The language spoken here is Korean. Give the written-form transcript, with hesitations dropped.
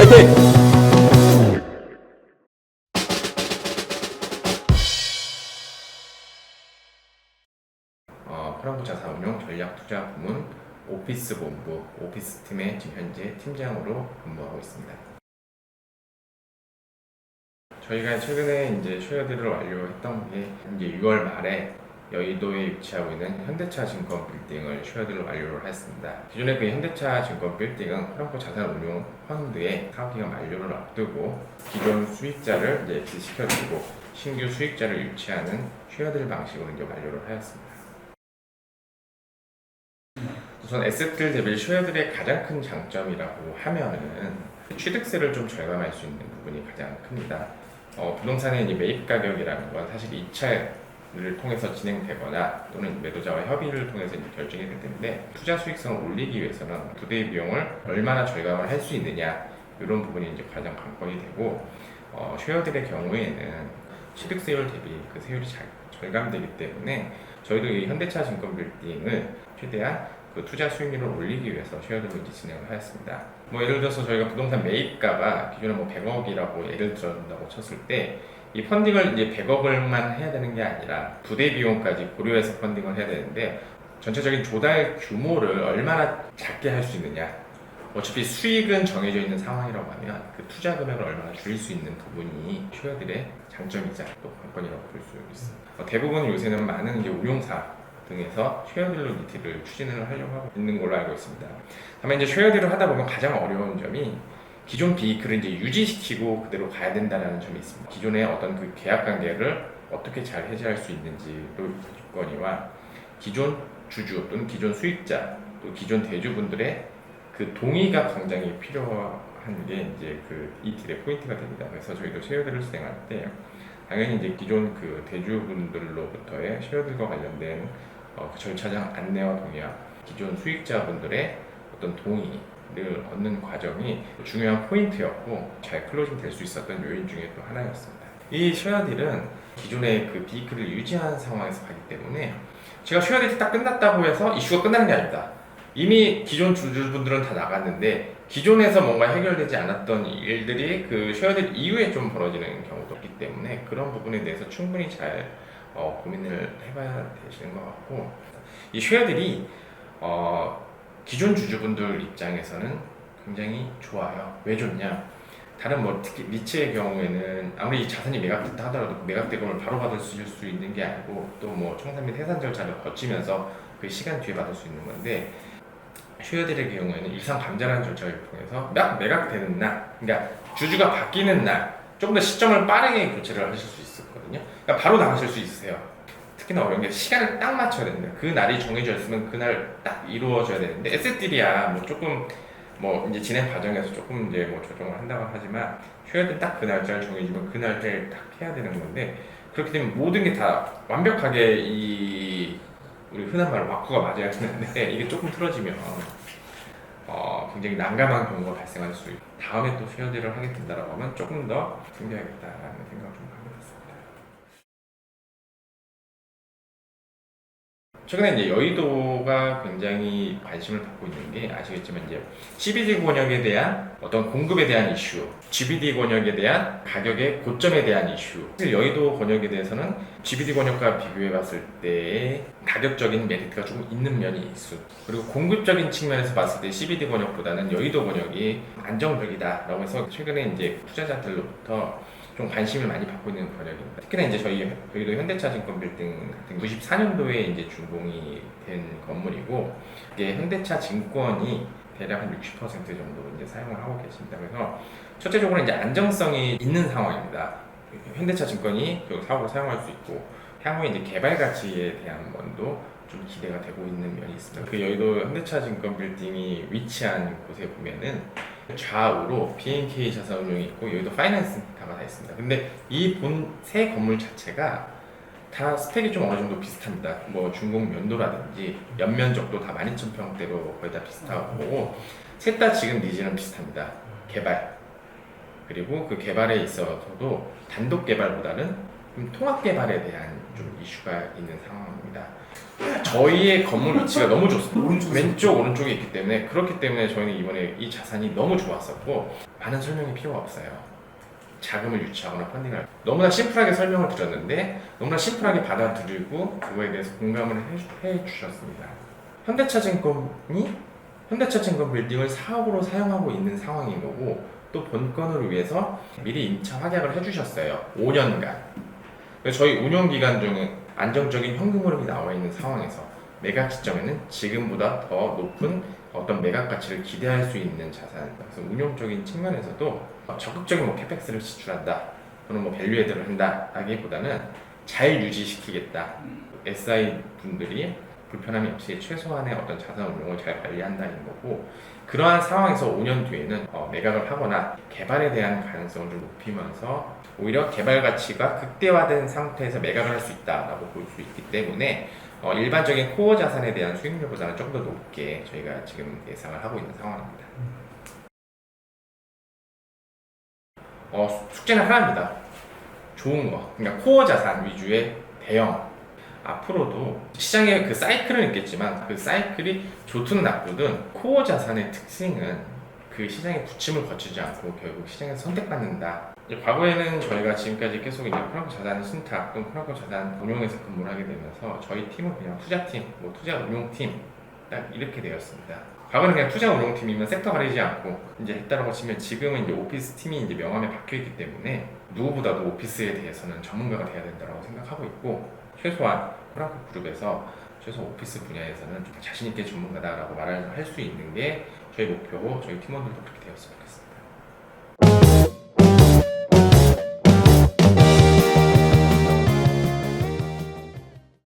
화이팅! 프랑코 자산운용 전략투자부문 오피스본부 오피스팀의 지금 현재 팀장으로 근무하고 있습니다. 저희가 최근에 이제 쉐어딜을 완료했던 게 이제 6월 말에 여의도에 위치하고 있는 현대차 증권 빌딩을 쉐어딜로 완료를 했습니다. 기존의 그 현대차 증권 빌딩은 프랑코 자산운용 펀드의 사업기간 만료를 앞두고 기존 수익자를 이제 엑시시켜주고 신규 수익자를 유치하는 쉐어딜 방식으로 이제 완료를 하였습니다. 우선 에세트를 대비 쉐어들의 가장 큰 장점이라고 하면은 취득세를 좀 절감할 수 있는 부분이 가장 큽니다. 부동산의 이제 매입 가격이라는 건 사실 입찰을 통해서 진행되거나 또는 매도자와 협의를 통해서 이제 결정이 될 텐데 투자 수익성을 올리기 위해서는 부대 비용을 얼마나 절감을 할 수 있느냐 이런 부분이 이제 가장 관건이 되고 쉐어들의 경우에는 취득세율 대비 그 세율이 절감되기 때문에 저희도 이 현대차 증권 빌딩을 최대한 그 투자 수익률을 올리기 위해서 쉐어들로 이제 진행을 하였습니다. 예를 들어서 저희가 부동산 매입가가 기존에 100억이라고 예를 들었다고 쳤을 때 이 펀딩을 이제 100억을만 해야 되는 게 아니라 부대 비용까지 고려해서 펀딩을 해야 되는데 전체적인 조달 규모를 얼마나 작게 할 수 있느냐. 어차피 수익은 정해져 있는 상황이라고 하면 그 투자 금액을 얼마나 줄일 수 있는 부분이 쉐어들의 장점이자 또 관건이라고 볼 수 있습니다. 대부분 요새는 많은 이제 운용사 등에서 쉐어딜로 니티를 추진을 하려고 하고 있는 걸로 알고 있습니다. 다만 이제 쉐어딜을 하다 보면 가장 어려운 점이 기존 비익을 이제 유지시키고 그대로 가야 된다는 점이 있습니다. 기존의 어떤 그 계약 관계를 어떻게 잘 해지할 수 있는지를 조건이와 기존 주주 또는 기존 수익자 또 기존 대주분들의 그 동의가 굉장히 필요한 게 이제 그 이 딜의 포인트가 됩니다. 그래서 저희도 쉐어딜을 진행할 때 당연히 이제 기존 그 대주분들로부터의 쉐어딜과 관련된 그 절차상 안내와 동의와 기존 수익자분들의 어떤 동의를 얻는 과정이 중요한 포인트였고 잘 클로징 될 수 있었던 요인 중에 또 하나였습니다. 이 쉐어딜은 기존의 그 비익을 유지한 상황에서 하기 때문에 제가 쉐어딜이 딱 끝났다고 해서 이슈가 끝나는 게 아닙니다. 이미 기존 주주분들은 다 나갔는데 기존에서 뭔가 해결되지 않았던 일들이 그 쉐어딜 이후에 좀 벌어지는 경우도 있기 때문에 그런 부분에 대해서 충분히 잘 고민을 해봐야 되시는 것 같고 이 쉐어딜이 기존 주주분들 입장에서는 굉장히 좋아요. 왜 좋냐? 다른 특히 리츠의 경우에는 아무리 자산이 매각됐다 하더라도 매각 대금을 바로 받을 수 있는 게 아니고 또 청산 및 해산 절차를 거치면서 그 시간 뒤에 받을 수 있는 건데 쉐어딜의 경우에는 일상 감자라는 절차를 통해서 매각되는 날, 그러니까 주주가 바뀌는 날 좀 더 시점을 빠르게 교체를 하실 수 있거든요. 그러니까 바로 나가실 수 있으세요. 특히나 어려운 게 시간을 딱 맞춰야 됩니다. 그 날이 정해져 있으면 그날 딱 이루어져야 되는데 에셋딜이야 조금 이제 진행 과정에서 조금 이제 조정을 한다고 하지만 쉐어딜 딱 그 날짜를 정해지면 그 날짜를 딱 해야 되는 건데 그렇게 되면 모든 게 다 완벽하게 우리 흔한 말로 와꾸가 맞아야 되는데 이게 조금 틀어지면 굉장히 난감한 경우가 발생할 수 있고 다음에 또 쉐어딜을 하게 된다고 하면 조금 더 준비하겠다라는 생각을 좀 하게 됐습니다. 최근에 이제 여의도가 굉장히 관심을 받고 있는 게 아시겠지만 이제 CBD 권역에 대한 어떤 공급에 대한 이슈, GBD 권역에 대한 가격의 고점에 대한 이슈. 사실 여의도 권역에 대해서는 GBD 권역과 비교해 봤을 때의 가격적인 메리트가 조금 있는 면이 있어. 그리고 공급적인 측면에서 봤을 때 CBD 권역보다는 여의도 권역이 안정적이다라고 해서 최근에 이제 투자자들로부터 좀 관심을 많이 받고 있는 권역입니다. 특히나 이제 저희 여의도 현대차 증권 빌딩 같은 94년도에 이제 준공이 된 건물이고 이게 현대차 증권이 대략 한 60% 정도 이제 사용을 하고 계십니다. 그래서 첫째적으로 이제 안정성이 있는 상황입니다. 현대차 증권이 사업으로 사용할 수 있고 향후에 이제 개발 가치에 대한 면도 좀 기대가 되고 있는 면이 있습니다. 그 여의도 현대차 증권 빌딩이 위치한 곳에 보면은 좌우로 BNK 자산운용이 있고 여기도 파이낸스가 다 있습니다. 근데 이 세 건물 자체가 다 스펙이 좀 어느 정도 비슷합니다. 준공 면도라든지 연면적도 다 12,000평대로 거의 다 비슷하고 셋 다 지금 니즈는 비슷합니다. 개발 그리고 그 개발에 있어서도 단독 개발보다는 좀 통합 개발에 대한 좀 이슈가 있는 상황입니다. 저희의 건물 위치가 너무 좋습니다. 왼쪽 오른쪽에 있기 때문에 그렇기 때문에 저희는 이번에 이 자산이 너무 좋았었고 많은 설명이 필요가 없어요. 자금을 유치하거나 펀딩을 너무나 심플하게 설명을 드렸는데 너무나 심플하게 받아들이고 그거에 대해서 공감을 해 주셨습니다. 현대차증권 빌딩을 사업으로 사용하고 있는 상황인 거고 또 본건을 위해서 미리 임차 확약을 해주셨어요. 5년간. 저희 운영 기간 중에 안정적인 현금 흐름이 나와 있는 상황에서 매각 시점에는 지금보다 더 높은 어떤 매각 가치를 기대할 수 있는 자산. 그래서 운용적인 측면에서도 적극적인 뭐 캐펙스를 지출한다 또는 뭐 밸류에드를 한다라기보다는 잘 유지시키겠다. SI 분들이 불편함이 없이 최소한의 어떤 자산 운용을 잘 관리한다는 거고 그러한 상황에서 5년 뒤에는 매각을 하거나 개발에 대한 가능성을 좀 높이면서 오히려 개발 가치가 극대화된 상태에서 매각을 할 수 있다라고 볼 수 있기 때문에 일반적인 코어 자산에 대한 수익률보다는 좀 더 높게 저희가 지금 예상을 하고 있는 상황입니다. 숙제는 하나입니다. 좋은 거, 그러니까 코어 자산 위주의 대형. 앞으로도 시장의 그 사이클은 있겠지만 그 사이클이 좋든 나쁘든 코어 자산의 특징은 그 시장의 부침을 거치지 않고 결국 시장에서 선택받는다. 과거에는 저희가 지금까지 계속 이제 코나코 자산 신탁 또는 코나코 자산 운용에서 근무를 하게 되면서 저희 팀은 그냥 투자팀, 뭐 투자 운용팀 딱 이렇게 되었습니다. 과거는 그냥 투자 운용팀이면 섹터 가리지 않고 이제 했다라고 치면 지금은 이제 오피스 팀이 이제 명함에 박혀 있기 때문에 누구보다도 오피스에 대해서는 전문가가 돼야 된다고 생각하고 있고 최소한 코나코 그룹에서 최소 오피스 분야에서는 좀 자신 있게 전문가다라고 말을 할 수 있는 게 저희 목표고 저희 팀원들도 그렇게 되었으면 좋겠습니다.